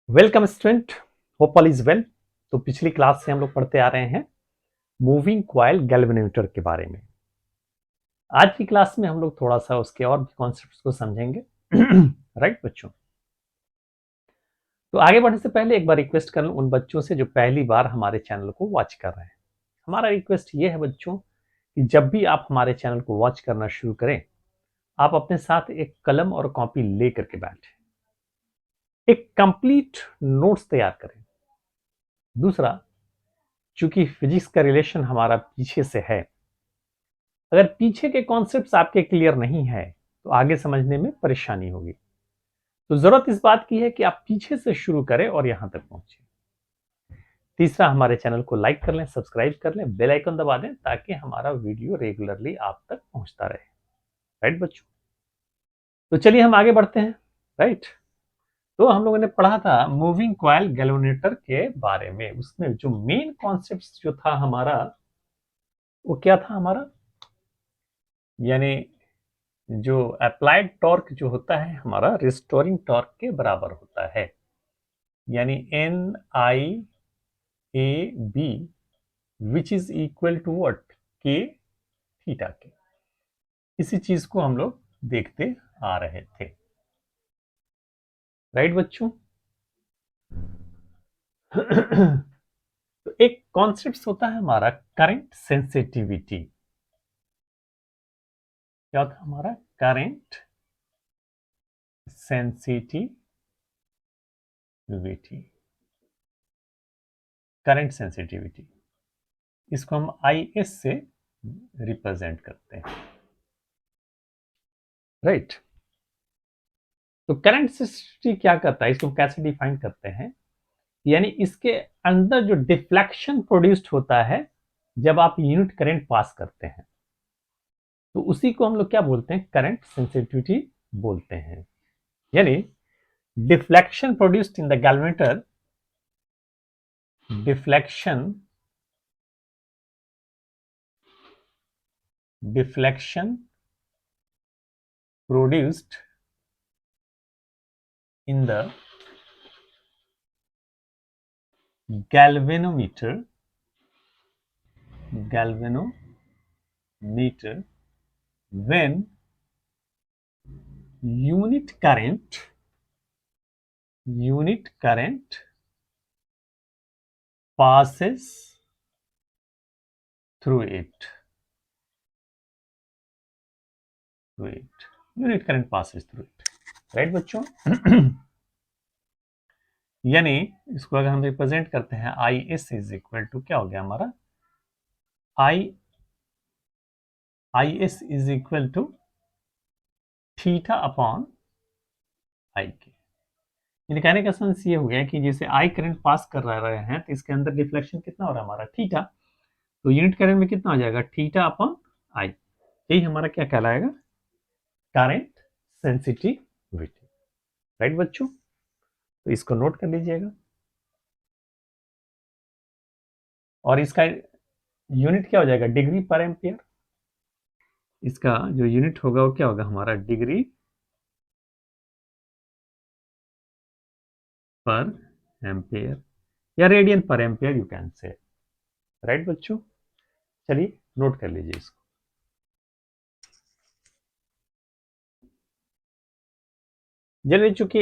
Welcome student, hope all is well. तो पिछली class से हम लोग पढ़ते आ रहे हैं मूविंग कॉइल गैल्वेनोमीटर के बारे में। आज की क्लास में हम लोग थोड़ा सा उसके और भी कॉन्सेप्ट्स को समझेंगे। राइट बच्चों, तो आगे बढ़ने से पहले एक बार रिक्वेस्ट कर लूं उन बच्चों से जो पहली बार हमारे चैनल को वॉच कर रहे हैं। हमारा रिक्वेस्ट ये है बच्चों कि जब भी आप हमारे चैनल को वॉच करना शुरू करें, आप अपने साथ एक कलम और कॉपी ले करके बैठें, एक कंप्लीट नोट्स तैयार करें। दूसरा, चूंकि फिजिक्स का रिलेशन हमारा पीछे से है, अगर पीछे के कॉन्सेप्ट्स आपके क्लियर नहीं है तो आगे समझने में परेशानी होगी। तो जरूरत इस बात की है कि आप पीछे से शुरू करें और यहां तक पहुंचे। तीसरा, हमारे चैनल को लाइक कर लें, सब्सक्राइब कर लें, बेल आइकन दबा दें ताकि हमारा वीडियो रेगुलरली आप तक पहुंचता रहे। राइट बच्चों, तो चलिए हम आगे बढ़ते हैं। राइट, तो हम लोगों ने पढ़ा था मूविंग कॉइल गैल्वेनोमीटर के बारे में। उसमें जो मेन कॉन्सेप्ट जो था हमारा, वो क्या था हमारा, यानी जो अप्लाइड टॉर्क जो होता है हमारा रिस्टोरिंग टॉर्क के बराबर होता है, यानी NIAB which is equal to what, K theta K. इसी चीज को हम लोग देखते आ रहे थे। राइट बच्चों, तो एक कॉन्सेप्ट होता है हमारा करंट सेंसिटिविटी। क्या होता है हमारा करंट सेंसिटिविटी, करंट सेंसिटिविटी, इसको हम IS से रिप्रेजेंट करते हैं। राइट, तो करंट सेंसिटिविटी क्या करता है, इसको कैसे डिफाइन करते हैं, यानी इसके अंदर जो डिफ्लेक्शन प्रोड्यूस्ड होता है जब आप यूनिट करंट पास करते हैं, तो उसी को हम लोग क्या बोलते हैं, करंट सेंसिटिविटी बोलते हैं। यानी deflection produced in the galvanometer, deflection produced in the galvanometer when unit current passes through it, unit current passes through it। Right बच्चों, यानी इसको अगर हम रिप्रेजेंट करते हैं, IS इज इक्वल टू क्या हो गया हमारा, IS is equal to theta upon I K. यानी कहने का सेंस ये हो गया कि जैसे आई करंट पास कर रहे हैं तो इसके अंदर डिफ्लेक्शन कितना हो रहा है हमारा, थीटा। तो यूनिट करंट में कितना हो जाएगा, थीटा अपॉन आई। यही हमारा क्या कहलाएगा, करंट सेंसिटिविटी। राइट बच्चों, तो इसको नोट कर लीजिएगा। और इसका यूनिट क्या हो जाएगा, डिग्री पर एम्पियर। इसका जो यूनिट होगा वो क्या होगा हमारा, डिग्री पर एम्पियर या रेडियन पर ampere you can say. Right बच्चों, चलिए नोट कर लीजिए इसको। चलिए, चूंकि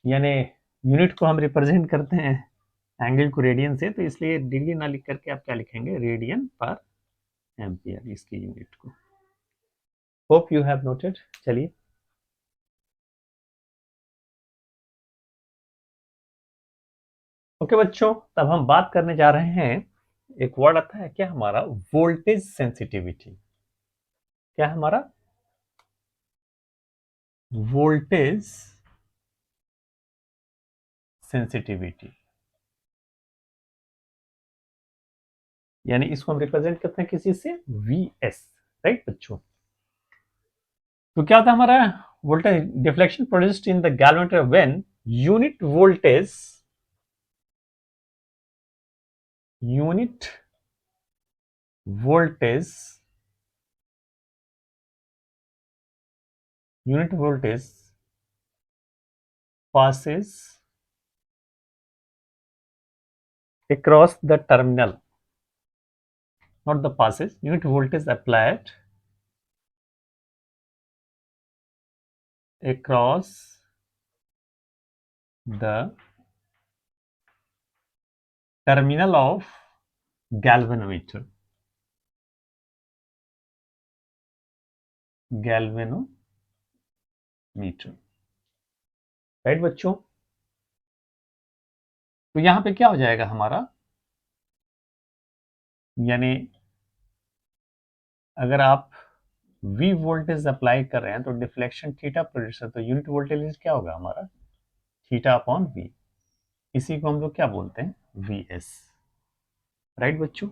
यानी यूनिट को हम रिप्रेजेंट करते हैं एंगल को रेडियन से, तो इसलिए डिग्री ना लिख करके आप क्या लिखेंगे, रेडियन पर एम्पियर, इसकी यूनिट को। Hope you have noted. चलिए, ओके बच्चों, तब हम बात करने जा रहे हैं, एक वर्ड आता है क्या हमारा, वोल्टेज सेंसिटिविटी। क्या है हमारा, वोल्टेज सेंसिटिविटी। यानी इसको हम रिप्रेजेंट करते हैं किसी से, VS। राइट बच्चों, तो क्या होता है हमारा, voltage deflection produced in the galvanometer when unit voltage unit voltage unit voltage passes across the terminal, not the passes, unit voltage applied across the terminal of galvanometer. Right बच्चों? तो यहां पे क्या हो जाएगा हमारा, यानी अगर आप V वोल्टेज अप्लाई कर रहे हैं तो डिफ्लेक्शन थीटा प्रोड्यूस है, तो यूनिट वोल्टेज क्या होगा हमारा, थीटा अपॉन V। इसी को हम लोग क्या बोलते हैं, VS। राइट बच्चों?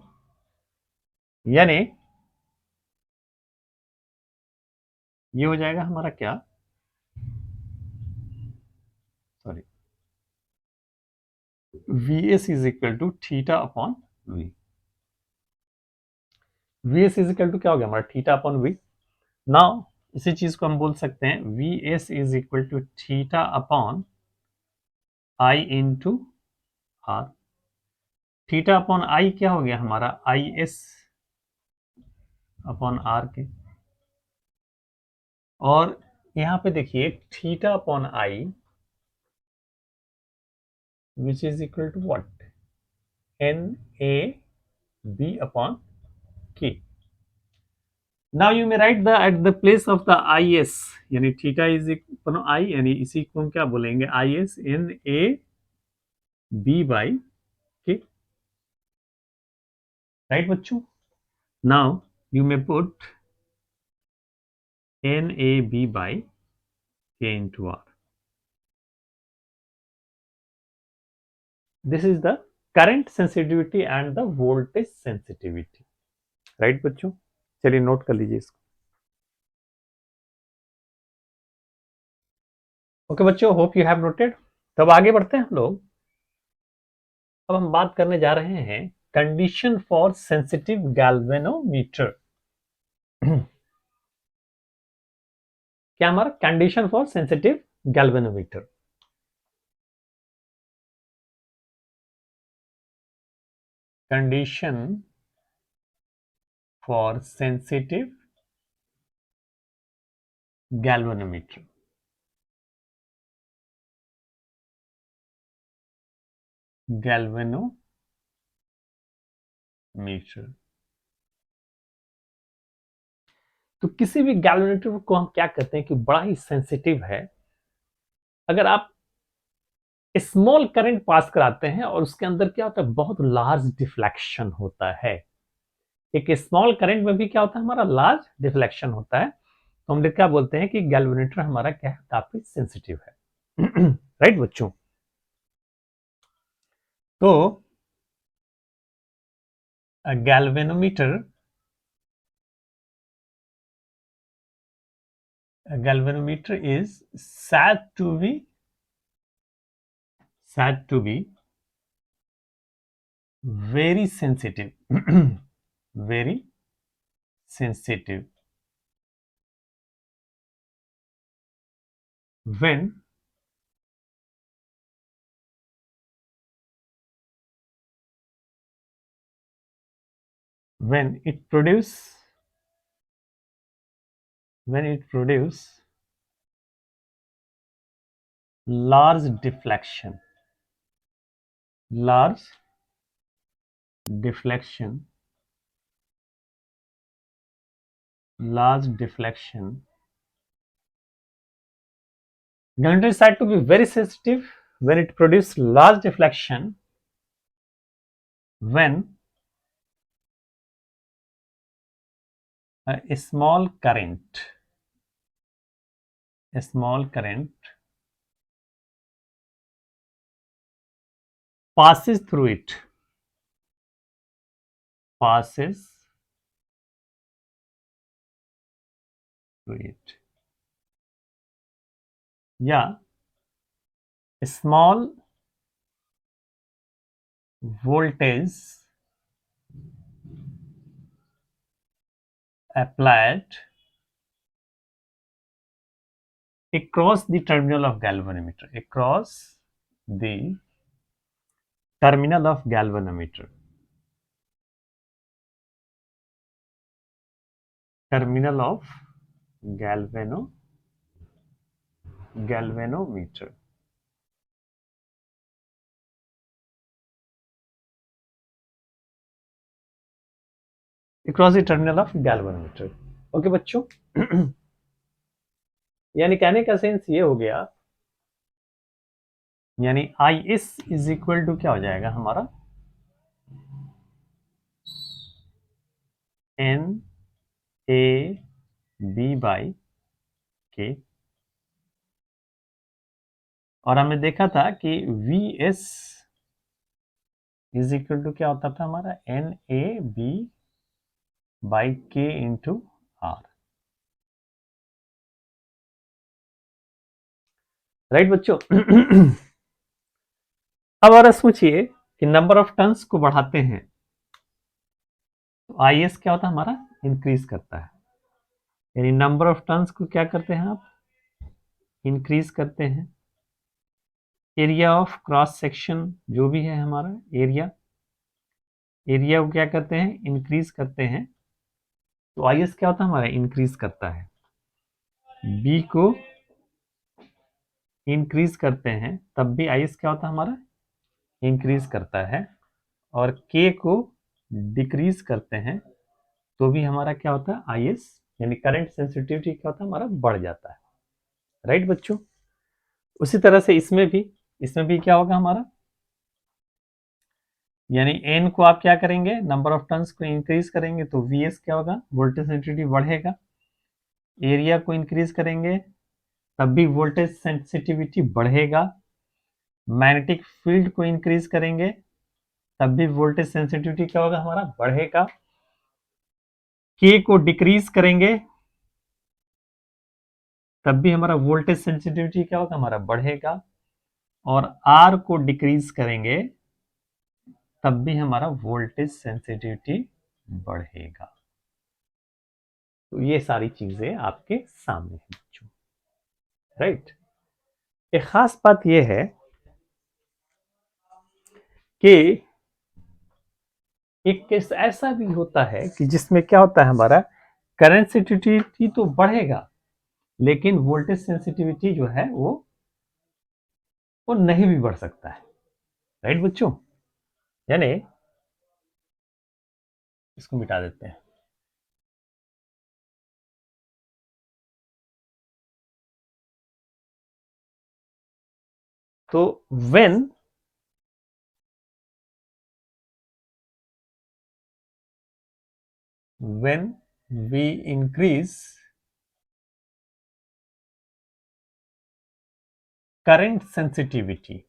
यानी ये हो जाएगा हमारा क्या, sorry, VS is equal to theta upon V। VS is equal to क्या हो गया हमारा, थीटा अपॉन V। नाउ इसी चीज को हम बोल सकते हैं VS is equal to theta upon I into R। Theta upon I क्या हो गया हमारा, IS अपॉन R के। और यहां पे देखिए theta upon I which is equal to what, NAB upon K। Now you may write the at the place of the IS, यानी थीटा इज इक्वल I, यानी इसी को हम क्या बोलेंगे, IS NAB by K। Right बच्चों? Now you may put NAB by K into R। This is the current sensitivity and the voltage sensitivity। Right बच्चों? चलिए नोट कर लीजिए इसको। ओके बच्चों, होप यू हैव नोटेड। तब आगे बढ़ते हैं हम लोग। अब हम बात करने जा रहे हैं कंडीशन फॉर सेंसिटिव गैल्वेनोमीटर। क्या हमारा condition for sensitive galvanometer, condition for sensitive galvanometer. तो किसी भी गैल्वेनोमीटर को हम क्या कहते हैं कि बड़ा ही सेंसिटिव है। अगर आप स्मॉल करंट पास कराते हैं और उसके अंदर क्या होता है, बहुत लार्ज डिफ्लेक्शन होता है। एक स्मॉल करंट में भी क्या होता है, हमारा लार्ज डिफ्लेक्शन होता है। तो हम लोग क्या बोलते हैं कि गैल्वेनोमीटर हमारा क्या है, काफी सेंसिटिव है। राइट बच्चों? तो galvanometer is said to be very sensitive very sensitive when it produce large deflection deflection Galvanometer is said to be very sensitive when it produces large deflection when a small current passes through it या small voltage applied across the terminal of galvanometer, across the terminal of galvanometer, terminal of galvanometer. Across the terminal of galvanometer. Okay बच्चों, यानी कहने का sense ये हो गया, यानी I S is equal to क्या हो जाएगा हमारा, एन ए बी बाई के, और हमने देखा था कि V S is equal to क्या होता था हमारा, N A B by K into R. Right बच्चों। अब और सोचिए कि नंबर ऑफ टन्स को बढ़ाते हैं तो आई एस क्या होता है हमारा, इंक्रीज करता है, यानी नंबर ऑफ टन्स को क्या करते हैं आप, इंक्रीज करते हैं। एरिया ऑफ क्रॉस सेक्शन जो भी है हमारा एरिया, एरिया को क्या करते हैं, इंक्रीज करते हैं, तो आई एस क्या होता है हमारा, इंक्रीज करता है। बी को इंक्रीज करते हैं तब भी आई एस क्या होता है हमारा, इंक्रीज करता है, और के को डिक्रीज करते हैं तो भी हमारा क्या होता है, आई एस यानी करंट सेंसिटिविटी क्या होता है हमारा, बढ़ जाता है। राइट बच्चों। उसी तरह से इसमें भी क्या होगा हमारा, यानी एन को आप क्या करेंगे, नंबर ऑफ टर्न्स को इंक्रीज करेंगे तो वी एस क्या होगा, वोल्टेज सेंसिटिविटी बढ़ेगा। एरिया को इंक्रीज करेंगे तब भी वोल्टेज सेंसिटिविटी बढ़ेगा। मैग्नेटिक फील्ड को इंक्रीज करेंगे तब भी वोल्टेज सेंसिटिविटी क्या होगा हमारा, बढ़ेगा। के को डिक्रीज करेंगे तब भी हमारा वोल्टेज सेंसिटिविटी क्या होगा हमारा, बढ़ेगा। और आर को डिक्रीज करेंगे तब भी हमारा वोल्टेज सेंसिटिविटी बढ़ेगा। तो ये सारी चीजें आपके सामने है बच्चों। राइट। एक खास बात यह है कि एक केस ऐसा भी होता है कि जिसमें क्या होता है हमारा, करंट सेंसिटिविटी तो बढ़ेगा लेकिन वोल्टेज सेंसिटिविटी जो है वो नहीं भी बढ़ सकता है। राइट बच्चों। यानी इसको मिटा देते हैं। तो when we increase current sensitivity,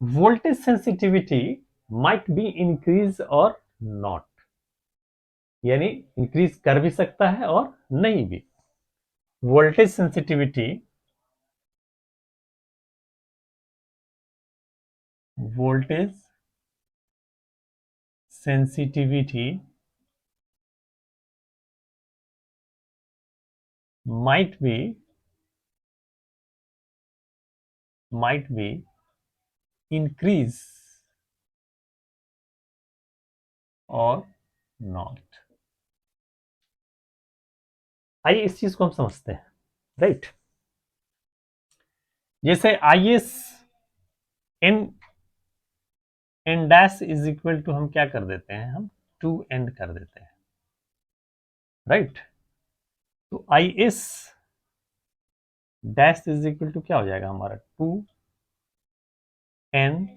voltage sensitivity might be increase or not, यानी इंक्रीज कर भी सकता है और नहीं भी। Voltage sensitivity might be increase or not। आइए इस चीज को हम समझते हैं। राइट। जैसे I S N N dash is equal to हम क्या कर देते हैं, हम टू एन कर देते हैं। राइट। तो I S dash is equal to क्या हो जाएगा हमारा, two N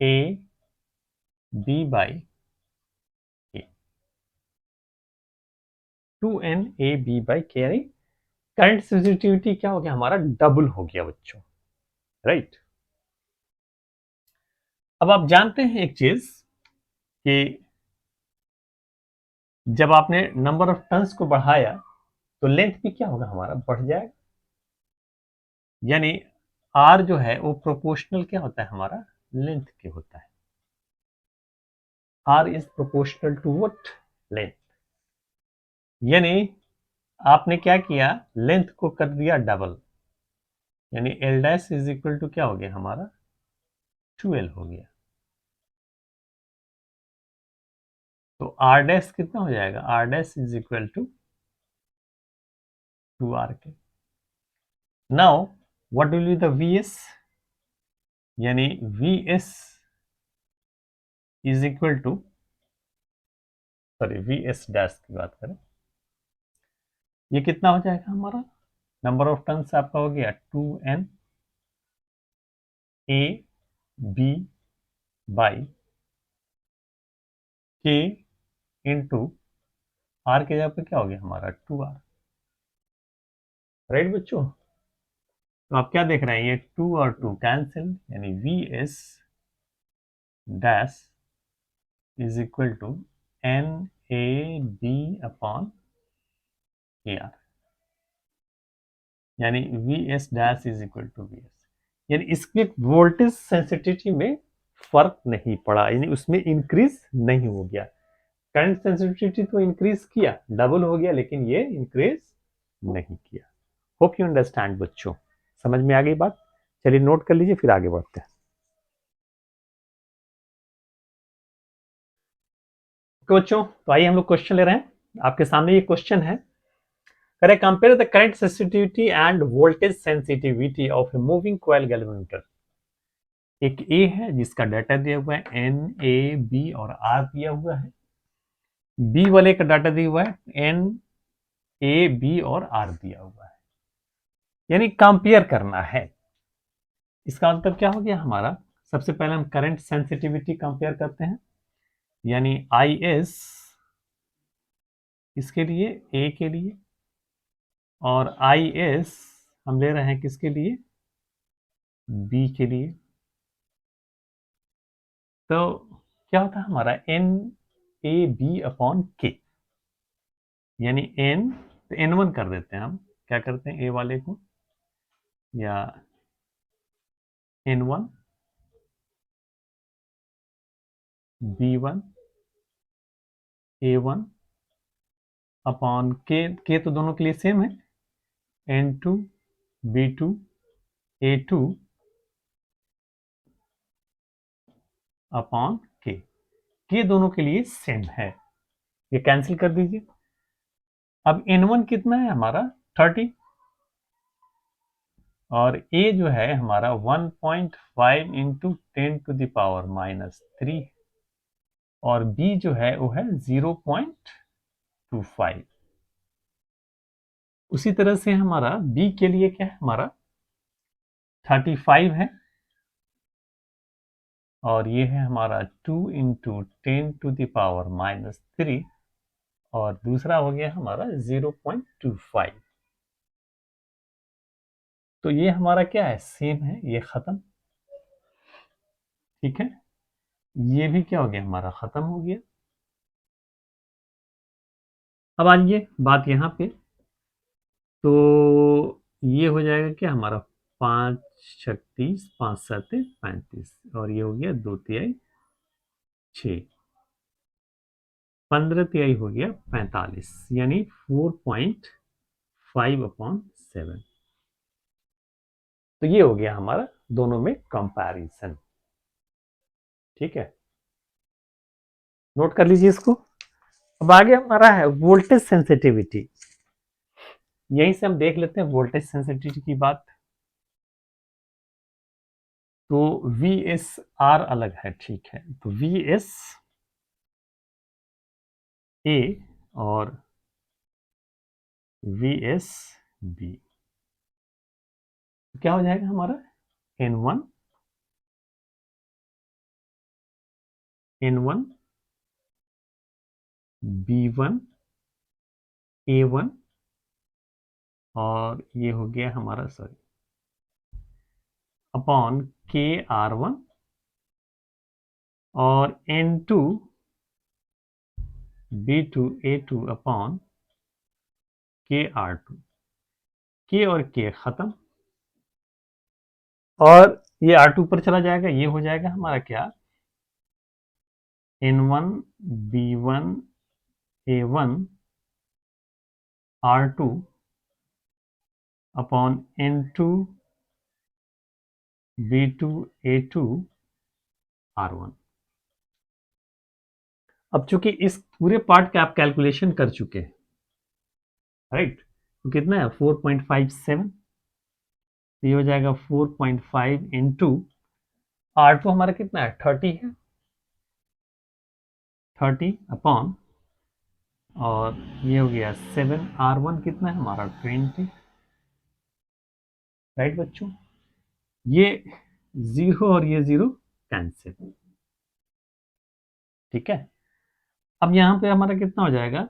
A B by K, two N A B by K, यानी करंट सेंसिटिविटी क्या हो गया हमारा, डबल हो गया बच्चों। राइट। अब आप जानते हैं एक चीज कि जब आपने नंबर ऑफ टर्न्स को बढ़ाया तो लेंथ भी क्या होगा हमारा, बढ़ जाएगा। यानी आर जो है वो प्रोपोर्शनल क्या होता है हमारा, लेंथ के होता है। R is proportional to what, length. यानी आपने क्या किया, लेंथ को कर दिया डबल, यानी L dash is equal to क्या हो गया हमारा, 2l हो गया। तो आर डैश कितना हो जाएगा, R dash is equal to 2r K. Now what will be the vs, यानी vs is equal to, sorry vs dash की बात करें, ये कितना हो जाएगा हमारा, नंबर ऑफ टर्न्स आपका हो गया 2n a b by k into R के जगह पे क्या हो गया हमारा 2r। राइट बच्चों, तो आप क्या देख रहे हैं, ये 2 और 2 कैंसिल, यानी vs dash is equal to N A B upon A R, यानी vs dash is equal to vs। यानी इसमें वोल्टेज सेंसिटिविटी में फर्क नहीं पड़ा, यानी उसमें इंक्रीज नहीं हो गया। करंट सेंसिटिविटी तो इंक्रीज किया, डबल हो गया, लेकिन ये इंक्रीज नहीं किया। होप यू अंडरस्टैंड बच्चों, समझ में आ गई बात। चलिए नोट कर लीजिए, फिर आगे बढ़ते हैं। तो बच्चों, तो आइए हम लोग क्वेश्चन ले रहे हैं। आपके सामने ये क्वेश्चन है, करें compare the current sensitivity end voltage sensitivity of a moving coil galvanometer. एक ए है जिसका डाटा दिया हुआ है एन ए बी और आर दिया हुआ है, बी वाले का डाटा दिया हुआ है एन ए बी और आर दिया हुआ है, यानी कंपेयर करना है। इसका मतलब क्या हो गया हमारा, सबसे पहले हम करंट सेंसिटिविटी कंपेयर करते हैं, यानी आई एस इसके लिए, ए के लिए, और आई एस हम ले रहे हैं किसके लिए, बी के लिए। तो क्या होता है हमारा एन ए बी अपॉन के, यानी एन, तो एन वन कर देते हैं हम, क्या करते हैं ए वाले को, या N one B one A one upon K तो दोनों के लिए सेम है, N two B two A two upon K दोनों के लिए सेम है, ये कैंसिल कर दीजिए। अब n1 कितना है हमारा 30, और a जो है हमारा 1.5 इंटू 10⁻³ और b जो है वो है 0.25। उसी तरह से हमारा b के लिए क्या है हमारा 35 है, और ये है हमारा 2 इंटू 10⁻³ और दूसरा हो गया हमारा 0.25। तो ये हमारा क्या है, सेम है, ये खत्म। ठीक है, ये भी क्या हो गया हमारा, खत्म हो गया। अब आइए बात यहाँ पे, तो ये हो जाएगा क्या हमारा 5×36 5×7 35, और ये हो गया 2×3 6, 15×3 हो गया 45, यानी 4.5/7। तो ये हो गया हमारा दोनों में कंपैरिजन। ठीक है, नोट कर लीजिए इसको। अब आगे हमारा है वोल्टेज सेंसिटिविटी, यहीं से हम देख लेते हैं वोल्टेज सेंसिटिविटी की बात। तो वी एस आर अलग है, ठीक है, तो वी एस ए और वी एस बी क्या हो जाएगा हमारा, N one B one A one, और ये हो गया हमारा sorry upon K R one, और N two B two A two upon K R two, K और के खत्म, और ये R2 पर चला जाएगा, ये हो जाएगा हमारा क्या, N1 B1 A1 R2 upon N2 B2 A2 R1। अब चूंकि इस पूरे पार्ट का आप कैलकुलेशन कर चुके हैं, राइट, तो कितना है 4.57, तो ये हो जाएगा 4.5 इंटू R2 हमारा कितना है 30 है, 30 अपॉन, और ये हो गया 7, R1 कितना है हमारा 20, राइट बच्चों, ये 0 और ये 0 कैंसिल, ठीक है। अब यहाँ पे हमारा कितना हो जाएगा,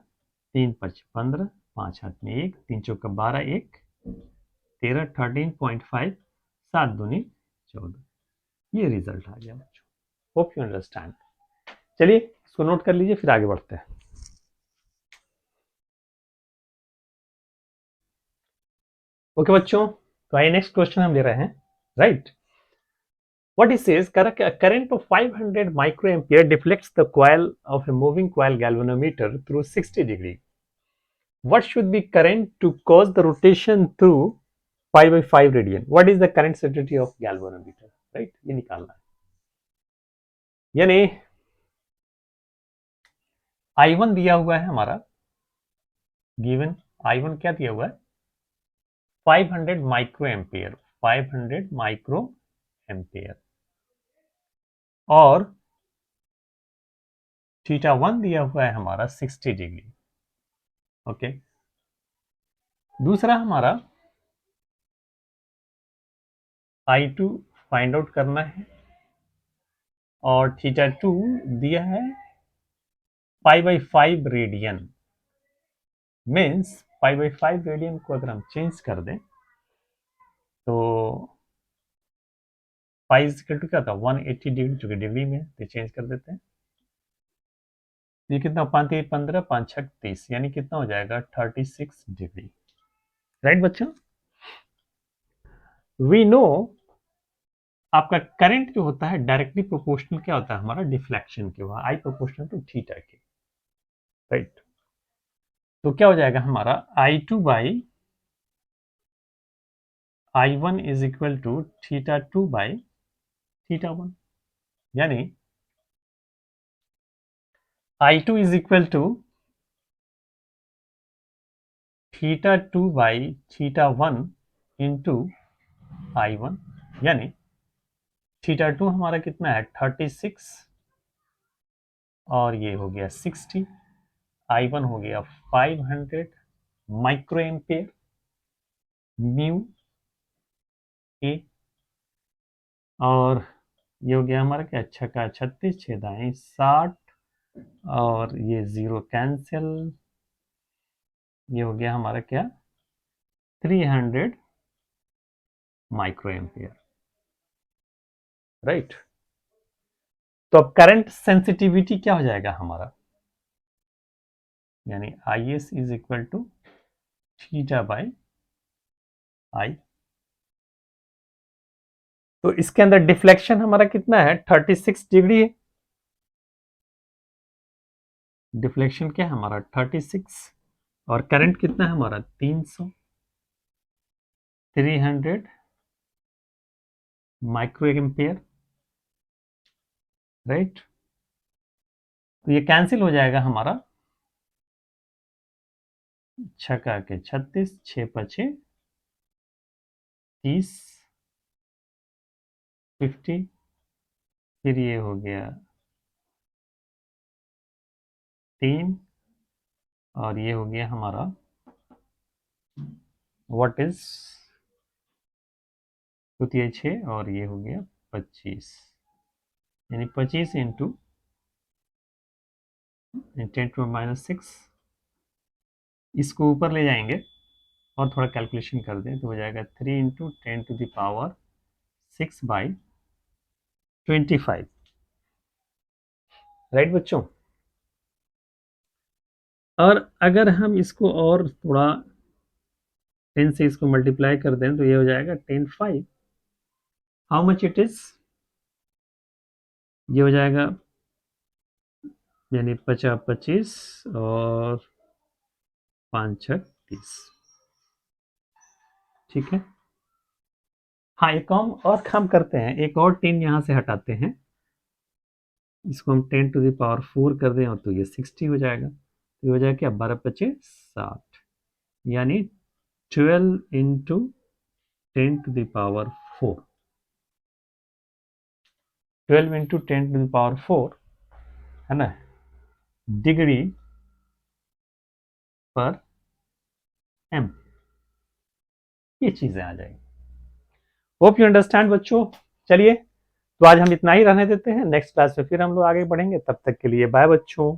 3 5 15, 5 हाथ में 1, 3 चौका 12, 1 13, 13.5, 7 दूनी 14, ये रिजल्ट आ गया बच्चों। Hope you understand. चलिए इसको नोट कर लीजिए, फिर आगे बढ़ते हैं। ओके बच्चों, तो आइए नेक्स्ट क्वेश्चन हम ले रहे हैं, right. What it says, a current of 500 microampere deflects the coil of a moving coil galvanometer through 60 degree. What should be current to cause the rotation through 5 by 5 radian? What is the current sensitivity of galvanometer? Right, ये निकालना है। यानी I1 दिया हुआ है हमारा, given I1 क्या दिया हुआ है, 500 माइक्रो एम्पियर, 500 माइक्रो एम्पियर, और थीटा 1 दिया हुआ है हमारा 60 डिग्री। ओके, दूसरा हमारा I2 फाइंड आउट करना है, और थीटा 2 दिया है 5 by 5 radian, means 5 by 5 radian को अगर हम चेंज कर दें तो पाई इक्वल टू क्या था 180 डिग्री, जो कि डिग्री में है, तो चेंज कर देते हैं। ये कितना 5 3 15, 5 6 30, यानी कितना हो जाएगा 36 डिग्री, राइट बच्चों। वी नो आपका करंट जो होता है डायरेक्टली प्रोपोर्शनल क्या होता है हमारा डिफ्लेक्शन के, वहां I proportional to theta K, right. तो क्या हो जाएगा हमारा I2 by I1 is equal to theta 2 by theta 1, यानी I2 is equal to theta 2 by theta 1 into I1, यानी थीटा 2 हमारा कितना है 36, और ये हो गया 60, I1 हो गया 500 माइक्रो एम्पेयर म्यू ए, और ये हो गया हमारा क्या, छक्का 36, छः दाएं 60, और ये 0 कैंसिल, ये हो गया हमारा क्या 300 माइक्रो एम्पियर, राइट। तो अब करंट सेंसिटिविटी क्या हो जाएगा हमारा, यानी IS is equal to theta by I. तो इसके अंदर डिफ्लेक्शन हमारा कितना है 36 डिग्री है, डिफ्लेक्शन क्या है हमारा 36, और करंट कितना है हमारा 300, 300 माइक्रो एम्पियर, राइट। तो ये कैंसिल हो जाएगा हमारा, छक्का के 36, 6 पचे 30, 50, फिर ये हो गया 3, और ये हो गया हमारा व्हाट इज द्वितीय 6, और ये हो गया 25, यानी 25 इंटू 10⁻⁶, इसको ऊपर ले जाएंगे और थोड़ा कैलकुलेशन कर दें तो हो जाएगा 3 इंटू 10⁻⁶ बाई 25, राइट बच्चों। और अगर हम इसको और थोड़ा 10 से इसको मल्टीप्लाई कर दें तो ये हो जाएगा 10⁵, हाउ मच इट इज, ये हो जाएगा यानी 50 25 और 5 6 30। ठीक है। हाँ, एक काम करते हैं, एक और 10 यहाँ से हटाते हैं, इसको हम 10⁴ कर दें तो ये 60 हो जाएगा। तो ये हो जाएगा क्या, 12 25 60, यानी 12 इंटू 10⁴ 12 इंटू 10⁴ है ना, डिग्री पर एम, ये चीजें आ जाएंगी। होप यू अंडरस्टैंड बच्चों। चलिए, तो आज हम इतना ही रहने देते हैं, नेक्स्ट क्लास में फिर हम लोग आगे बढ़ेंगे। तब तक के लिए बाय बच्चों।